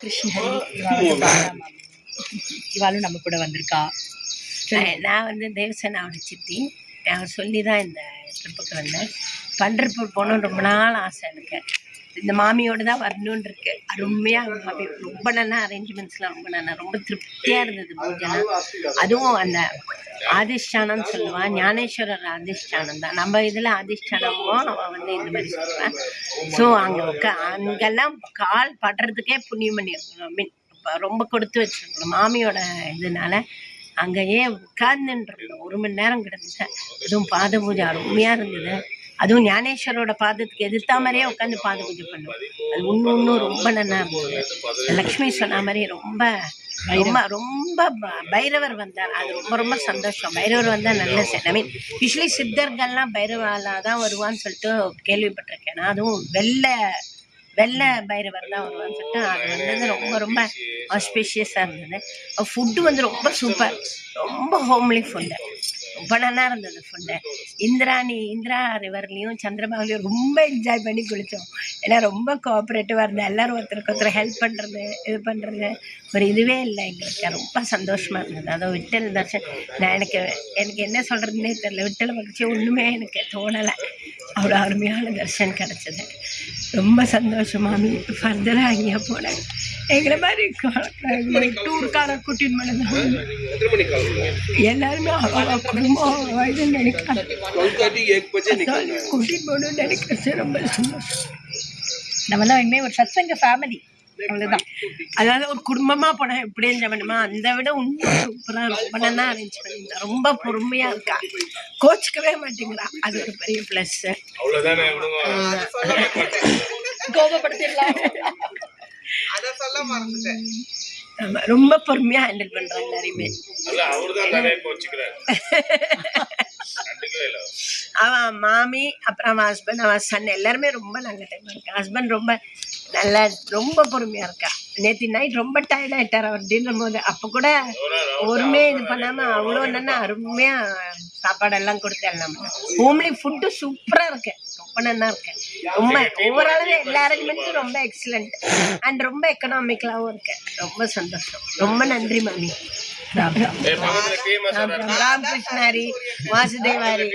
கிருஷ்ணஹரி இவாளும் நம்ம கூட வந்திருக்கா. நான் வந்து தேவசேனாவோட சித்தி. அவர் சொல்லி தான் இந்த ட்ரிப்புக்கு வந்தேன். பண்டர்பூர் போகணுன்னு ரொம்ப நாள் ஆசை எனக்கு. இந்த மாமியோடு தான் வரணுன்னு இருக்கு. அருமையாக மாமி ரொம்ப நல்லா அரேஞ்ச்மெண்ட்ஸ்லாம் ரொம்ப நல்லா, ரொம்ப திருப்தியாக இருந்தது பூஜைலாம். அதுவும் அந்த ஆதிஷ்டானம்னு சொல்லுவான், ஞானேஸ்வரர் அதிஷ்டானம் தான். நம்ம இதில் அதிஷ்டானமோ அவன் வந்து இந்த மாதிரி சொல்லுவான். ஸோ அங்கெல்லாம் கால் படுறதுக்கே புண்ணியம் பண்ணியிருக்கணும். மீன் ரொம்ப கொடுத்து வச்சுருக்கணும் மாமியோட இதனால. அங்கேயே உட்கார்ந்துருந்தோம் 1 மணி நேரம் கிடந்துட்டேன். அதுவும் பாத பூஜை அருமையாக இருந்தது. அதுவும் ஞானேஸ்வரோட பாதத்துக்கு எதிர்த்தா மாதிரியே உட்காந்து பாத பூஜை பண்ணுவோம். அது இன்னும் ரொம்ப நல்லா இருந்தது. லக்ஷ்மி சொன்ன மாதிரி ரொம்ப ரொம்ப ரொம்ப பைரவர் வந்தார். அது ரொம்ப ரொம்ப சந்தோஷம். பைரவர் வந்தால் நல்ல ஐ மீன் யூஸ்வலி சித்தர்கள்லாம் பைரவாலா தான் வருவான்னு சொல்லிட்டு கேள்விப்பட்டிருக்கேன். அதுவும் வெள்ளை பைரவர் தான் வருவான்னு சொல்லிட்டு அது வந்தது ரொம்ப ரொம்ப ஆஸ்பீஷியஸாக இருந்தது. ஃபுட்டு வந்து ரொம்ப சூப்பர், ரொம்ப ஹோம்லி ஃபுட்டு, ரொம்ப நல்லா இருந்தது ஃபுட்டு. இந்திரா ரிவர்லேயும் சந்திரபாகுலையும் ரொம்ப என்ஜாய் பண்ணி குளித்தோம். ஏன்னா ரொம்ப கோஆப்ரேட்டிவாக இருந்தது. எல்லோரும் ஒருத்தர் ஹெல்ப் பண்ணுறது இது பண்ணுறது ஒரு இதுவே இல்லை எங்களுக்கு. ரொம்ப சந்தோஷமாக இருந்தது. அதுவும் விட்டல் தர்ஷன் நான் எனக்கு என்ன சொல்கிறதுனே தெரியல. விட்டலை பற்றி ஒன்றுமே எனக்கு தோணலை. அவ்வளோ அருமையான தர்ஷன் கிடச்சிது. ரொம்ப சந்தோஷம் மாமி. ஃபர்தராக அங்கேயே போனேன். எங்களை மாதிரி டூருக்கார கூட்டின்னு போனது எல்லாருமே குடும்பம் வயதுன்னு நினைக்கிறாங்க. கூட்டின்னு போகணும்னு நினைக்கிறது ரொம்ப சந்தோஷம். நம்மலாம் இனிமேல் ஒரு சத்சங்க ஃபேமிலி, அவ்வளோதான். அதாவது ஒரு குடும்பமாக போனால் எப்படி என்ஜாய் பண்ணுமா, அதை விட இன்னும் சூப்பராக ரொம்ப நல்லா அரேஞ்ச் பண்ணியிருந்தேன். ரொம்ப பொறுமையாக இருக்கா, கோச்சிக்கவே மாட்டேங்கிறா. அது ஒரு பெரிய ப்ளஸ்ஸு. கோபப்படுத்திடலாம். ரொம்ப பொறுமையாக ஹேண்டில் பண்ணுறாங்க எல்லாரையுமே. அவன் மாமி, அப்புறம் அவன் ஹஸ்பண்ட், அவன் சன் எல்லாருமே ரொம்ப நல்ல டைமாக இருக்கா. ஹஸ்பண்ட் ரொம்ப நல்லா ரொம்ப பொறுமையாக இருக்கா. நேற்று நைட் ரொம்ப டயர்ட் ஆகிட்டார் அவர் டின்னர் போது. அப்போ கூட ஒருமே இது பண்ணாமல் அவ்வளோ நல்லா அருமையாக சாப்பாடெல்லாம் கொடுத்து எல்லாம் ஹோம்லி ஃபுட்டு சூப்பராக இருக்கு, ரொம்ப நல்லா இருக்கு. ரொம்ப ஓவராலாகவே எல்லா அரேஞ்ச்மெண்ட்டும் ரொம்ப எக்ஸலண்ட் அண்ட் ரொம்ப எக்கனாமிக்கலாகவும் இருக்கு. ரொம்ப சந்தோஷம். ரொம்ப நன்றி மாமி. ராமகிருஷ்ணாரி வாசுதேவாரி.